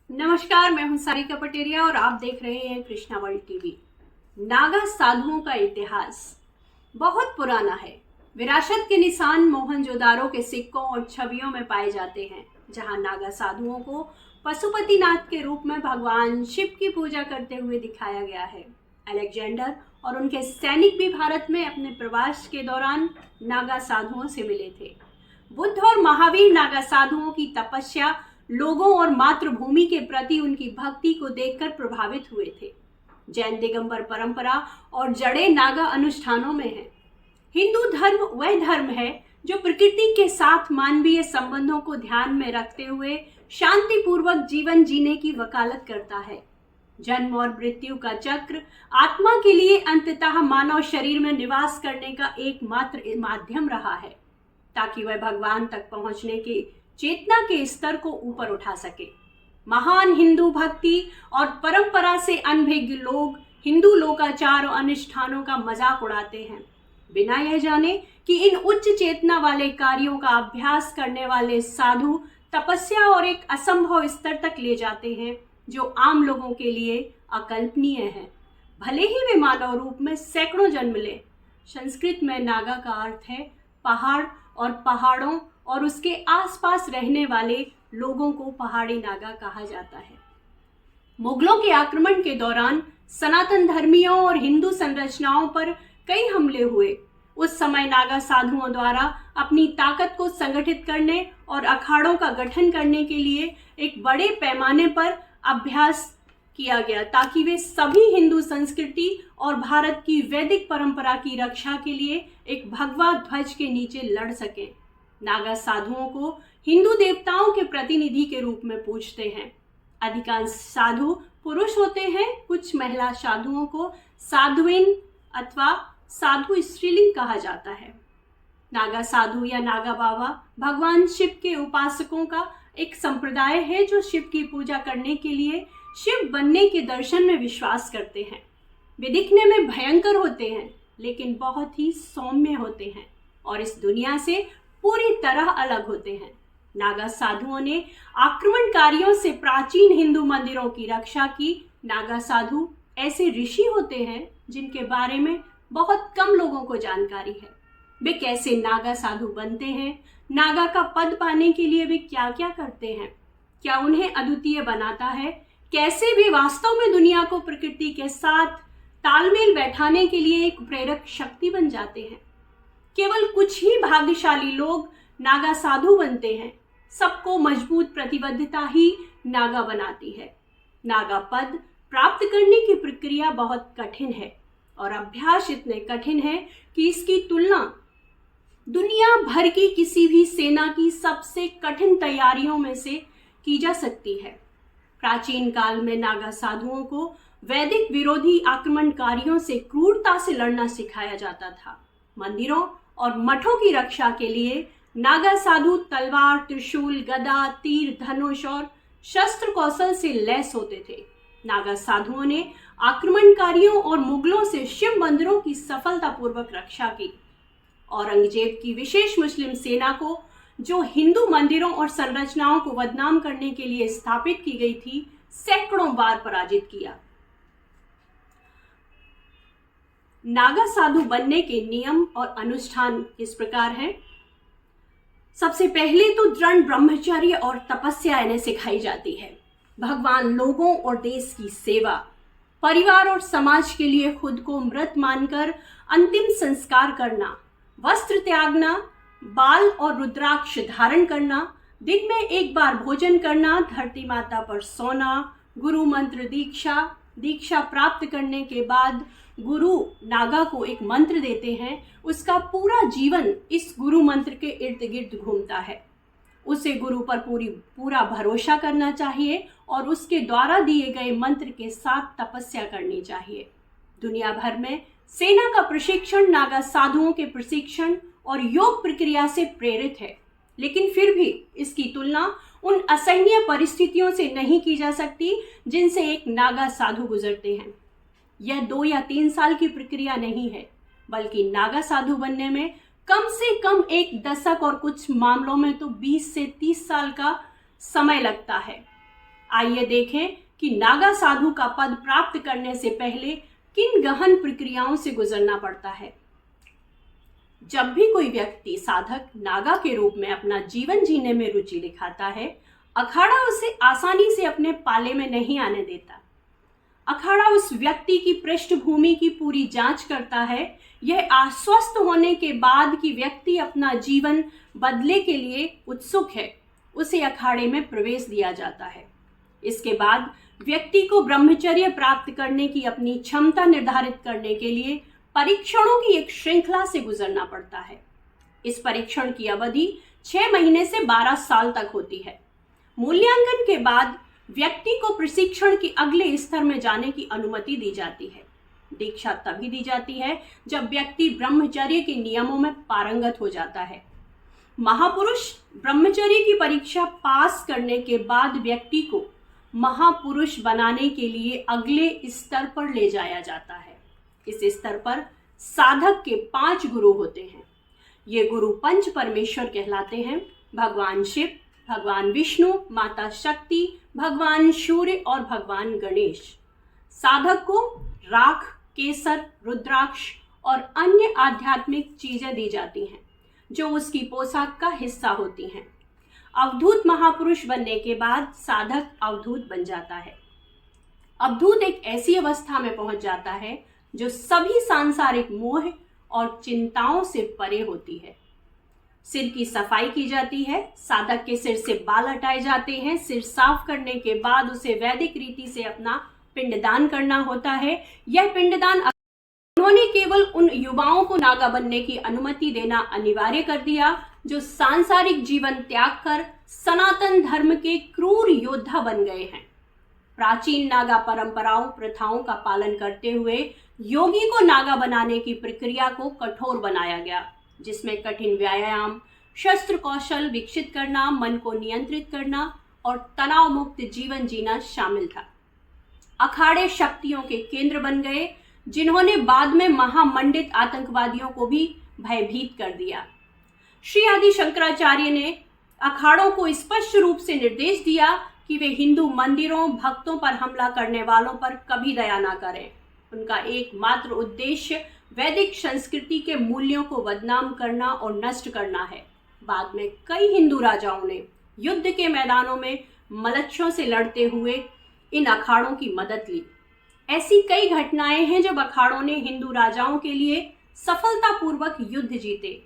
नमस्कार, मैं हूं सारिका पटेरिया और आप देख रहे हैं कृष्णा वर्ल्ड टीवी। नागा साधुओं का इतिहास बहुत पुराना है। विरासत के निशान मोहनजोदारो के सिक्कों और छवियों में पाए जाते हैं, जहां नागा साधुओं को पशुपतिनाथ के रूप में भगवान शिव की पूजा करते हुए दिखाया गया है। अलेक्जेंडर और उनके सैनिक भी भारत में अपने प्रवास के दौरान नागा साधुओं से मिले थे। बुद्ध और महावीर नागा साधुओं की तपस्या, लोगों और मातृभूमि के प्रति उनकी भक्ति को देखकर प्रभावित हुए थे। जैन दिगंबर परंपरा और जड़े नागा अनुष्ठानों में है। हिंदू धर्म वह धर्म है जो प्रकृति के साथ मानवीय संबंधों को ध्यान में रखते हुए शांतिपूर्वक जीवन जीने की वकालत करता है। जन्म और मृत्यु का चक्र आत्मा के लिए अंततः मानव शरीर में निवास करने का एकमात्र माध्यम रहा है, ताकि वह भगवान तक पहुंचने की चेतना के स्तर को ऊपर उठा सके। महान हिंदू भक्ति और परंपरा से अनभिज्ञ लोग हिंदू लोकाचार और अनुष्ठानों का मजाक उड़ाते हैं, बिना यह जाने कि इन उच्च चेतना वाले कार्यों का अभ्यास करने वाले साधु तपस्या और एक असंभव स्तर तक ले जाते हैं जो आम लोगों के लिए अकल्पनीय है, भले ही वे मानव रूप में सैकड़ों जन्म लें। संस्कृत में नागा का अर्थ है पहाड़, और पहाड़ों और उसके आसपास रहने वाले लोगों को पहाड़ी नागा कहा जाता है। मुगलों के आक्रमण के दौरान सनातन धर्मियों और हिंदू संरचनाओं पर कई हमले हुए। उस समय नागा साधुओं द्वारा अपनी ताकत को संगठित करने और अखाड़ों का गठन करने के लिए एक बड़े पैमाने पर अभ्यास किया गया, ताकि वे सभी हिंदू संस्कृति और भारत की वैदिक परंपरा की रक्षा के लिए एक भगवा ध्वज के नीचे लड़ सकें। नागा साधुओं को हिंदू देवताओं के प्रतिनिधि के रूप में पूजते हैं। अधिकांश साधु पुरुष होते हैं। कुछ महिला साधुओं को साधुइन अथवा साधु स्त्रीलिंग कहा जाता है। नागा साधु या नागा बाबा भगवान शिव के उपासकों का एक संप्रदाय है जो शिव की पूजा करने के लिए शिव बनने के दर्शन में विश्वास करते हैं। वे दिखने में भयंकर होते हैं, लेकिन बहुत ही सौम्य होते हैं और इस दुनिया से पूरी तरह अलग होते हैं। नागा साधुओं ने आक्रमणकारियों से प्राचीन हिंदू मंदिरों की रक्षा की। नागा साधु ऐसे ऋषि होते हैं जिनके बारे में बहुत कम लोगों को जानकारी है। वे कैसे नागा साधु बनते हैं, नागा का पद पाने के लिए वे क्या क्या करते हैं, क्या उन्हें अद्वितीय बनाता है, कैसे वे वास्तव में दुनिया को प्रकृति के साथ तालमेल बैठाने के लिए एक प्रेरक शक्ति बन जाते हैं। केवल कुछ ही भाग्यशाली लोग नागा साधु बनते हैं। सबको मजबूत प्रतिबद्धता ही नागा बनाती है। नागा पद प्राप्त करने की प्रक्रिया बहुत कठिन है और अभ्यास इतने कठिन है कि इसकी तुलना दुनिया भर की किसी भी सेना की सबसे कठिन तैयारियों में से की जा सकती है। प्राचीन काल में नागा साधुओं को वैदिक विरोधी आक्रमणकारियों से क्रूरता से लड़ना सिखाया जाता था। मंदिरों और मठों की रक्षा के लिए नागा साधु तलवार, त्रिशूल, गदा, तीर, धनुष और शस्त्र कौशल से लैस होते थे। नागा साधुओं ने आक्रमणकारियों और मुगलों से शिव मंदिरों की सफलतापूर्वक रक्षा की। औरंगजेब की विशेष मुस्लिम सेना को, जो हिंदू मंदिरों और संरचनाओं को बदनाम करने के लिए स्थापित की गई थी, सैकड़ों बार पराजित किया। नागा साधु बनने के नियम और अनुष्ठान इस प्रकार हैं। सबसे पहले तो दृढ़ ब्रह्मचर्य और तपस्या इन्हें सिखाई जाती है। भगवान, लोगों और देश की सेवा, परिवार और समाज के लिए खुद को मृत मानकर अंतिम संस्कार करना, वस्त्र त्यागना, बाल और रुद्राक्ष धारण करना, दिन में एक बार भोजन करना, धरती माता पर सोना, गुरु मंत्र दीक्षा प्राप्त करने के बाद गुरु नागा को एक मंत्र देते हैं। उसका पूरा जीवन इस गुरु मंत्र के इर्द गिर्द घूमता है। उसे गुरु पर पूरा भरोसा करना चाहिए और उसके द्वारा दिए गए मंत्र के साथ तपस्या करनी चाहिए। दुनिया भर में सेना का प्रशिक्षण नागा साधुओं के प्रशिक्षण और योग प्रक्रिया से प्रेरित है, लेकिन फिर भी इसकी तुलना उन असहनीय परिस्थितियों से नहीं की जा सकती जिनसे एक नागा साधु गुजरते हैं। यह 2 या 3 साल की प्रक्रिया नहीं है, बल्कि नागा साधु बनने में कम से कम 1 दशक और कुछ मामलों में तो 20 से 30 साल का समय लगता है। आइए देखें कि नागा साधु का पद प्राप्त करने से पहले किन गहन प्रक्रियाओं से गुजरना पड़ता है। जब भी कोई व्यक्ति साधक नागा के रूप में अपना जीवन जीने में रुचि दिखाता है, अखाड़ा उसे आसानी से अपने पाले में नहीं आने देता। अखाड़ा उस व्यक्ति की पृष्ठभूमि की पूरी जांच करता है। यह आश्वस्त होने के बाद कि व्यक्ति अपना जीवन बदले के लिए उत्सुक है, उसे अखाड़े में प्रवेश दिया जाता है। इसके बाद व्यक्ति को ब्रह्मचर्य प्राप्त करने की अपनी क्षमता निर्धारित करने के लिए परीक्षणों की एक श्रृंखला से गुजरना पड़ता है। इस परीक्षण की अवधि 6 महीने से 12 साल तक होती है। मूल्यांकन के बाद व्यक्ति को प्रशिक्षण के अगले स्तर में जाने की अनुमति दी जाती है। दीक्षा तभी दी जाती है जब व्यक्ति ब्रह्मचर्य के नियमों में पारंगत हो जाता है। महापुरुष ब्रह्मचर्य की परीक्षा पास करने के बाद व्यक्ति को महापुरुष बनाने के लिए अगले स्तर पर ले जाया जाता है। इस स्तर पर साधक के 5 गुरु होते हैं। ये गुरु पंच परमेश्वर कहलाते हैं: भगवान शिव, भगवान विष्णु, माता शक्ति, भगवान सूर्य और भगवान गणेश। साधक को राख, केसर, रुद्राक्ष और अन्य आध्यात्मिक चीजें दी जाती हैं जो उसकी पोशाक का हिस्सा होती हैं। अवधूत महापुरुष बनने के बाद साधक अवधूत बन जाता है। अवधूत एक ऐसी अवस्था में पहुंच जाता है जो सभी सांसारिक मोह और चिंताओं से परे होती है। सिर की सफाई की जाती है। साधक के सिर से बाल हटाए जाते हैं। सिर साफ करने के बाद उसे वैदिक रीति से अपना पिंडदान करना होता है। यह पिंडदान उन्होंने केवल उन युवाओं को नागा बनने की अनुमति देना अनिवार्य कर दिया जो सांसारिक जीवन त्याग कर सनातन धर्म के क्रूर योद्धा बन गए हैं। प्राचीन नागा परंपराओं, प्रथाओं का पालन करते हुए योगी को नागा बनाने की प्रक्रिया को कठोर बनाया गया, जिसमें कठिन व्यायाम, शस्त्र कौशल विकसित करना, मन को नियंत्रित करना और तनाव मुक्त जीवन जीना शामिल था। अखाड़े शक्तियों के केंद्र बन गए, जिन्होंने बाद में महामंडित आतंकवादियों को भी भयभीत कर दिया। श्री आदि शंकराचार्य ने अखाड़ों को स्पष्ट रूप से निर्देश दिया कि वे हिंदू मंदिरों, भक्तों पर हमला करने वालों पर कभी दया ना करें। उनका एकमात्र उद्देश्य वैदिक संस्कृति के मूल्यों को बदनाम करना और नष्ट करना है। बाद में कई हिंदू राजाओं ने युद्ध के मैदानों में मलच्छों से लड़ते हुए इन अखाड़ों की मदद ली। ऐसी कई घटनाएं हैं जब अखाड़ों ने हिंदू राजाओं के लिए सफलतापूर्वक युद्ध जीते।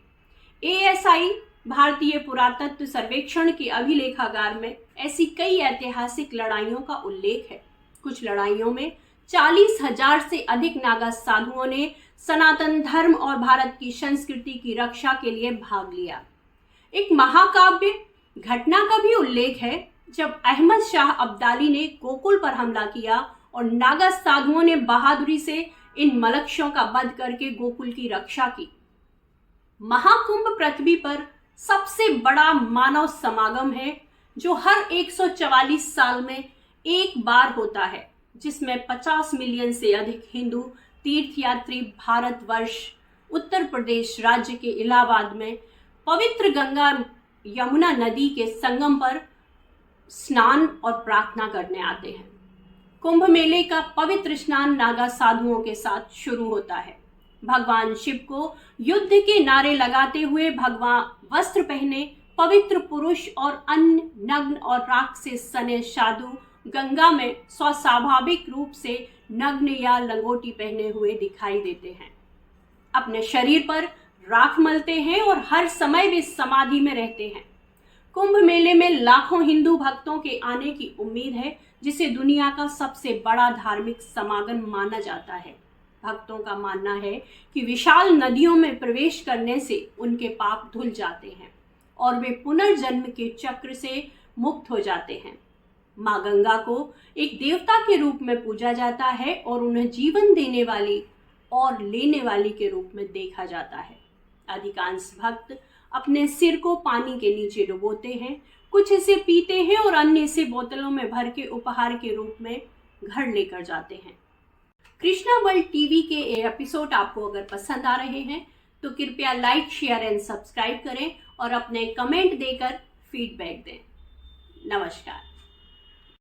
ASI भारतीय पुरातत्व सर्वेक्षण के अभिलेखागार में ऐसी कई ऐतिहासिक लड़ाइयों का उल्लेख है। कुछ लड़ाइयों में 40,000 से अधिक नागा साधुओं ने सनातन धर्म और भारत की संस्कृति की रक्षा के लिए भाग लिया। एक महाकाव्य घटना का भी उल्लेख है जब अहमद शाह अब्दाली ने गोकुल पर हमला किया और नागा साधुओं ने बहादुरी से इन मलक्षों का वध करके गोकुल की रक्षा की। महाकुंभ पृथ्वी पर सबसे बड़ा मानव समागम है जो हर 144 साल में एक बार होता है, जिसमें 50 मिलियन से अधिक हिंदू तीर्थयात्री भारतवर्ष, उत्तर प्रदेश राज्य के इलाहाबाद में पवित्र गंगा यमुना नदी के संगम पर स्नान और प्रार्थना करने आते हैं। कुंभ मेले का पवित्र स्नान नागा साधुओं के साथ शुरू होता है। भगवान शिव को युद्ध के नारे लगाते हुए भगवान वस्त्र पहने पवित्र पुरुष और अन्य नग्न और राख से सने साधु गंगा में स्वाभाविक रूप से नग्न या लंगोटी पहने हुए दिखाई देते हैं। अपने शरीर पर राख मलते हैं और हर समय वे समाधि में रहते हैं। कुंभ मेले में लाखों हिंदू भक्तों के आने की उम्मीद है, जिसे दुनिया का सबसे बड़ा धार्मिक समागम माना जाता है। भक्तों का मानना है कि विशाल नदियों में प्रवेश करने से उनके पाप धुल जाते हैं और वे पुनर्जन्म के चक्र से मुक्त हो जाते हैं। माँ गंगा को एक देवता के रूप में पूजा जाता है और उन्हें जीवन देने वाली और लेने वाली के रूप में देखा जाता है। अधिकांश भक्त अपने सिर को पानी के नीचे डुबोते हैं, कुछ इसे पीते हैं और अन्य इसे बोतलों में भर के उपहार के रूप में घर लेकर जाते हैं। कृष्णा वर्ल्ड टीवी के ये एपिसोड आपको अगर पसंद आ रहे हैं तो कृपया लाइक, शेयर एंड सब्सक्राइब करें और अपने कमेंट देकर फीडबैक दें। नमस्कार।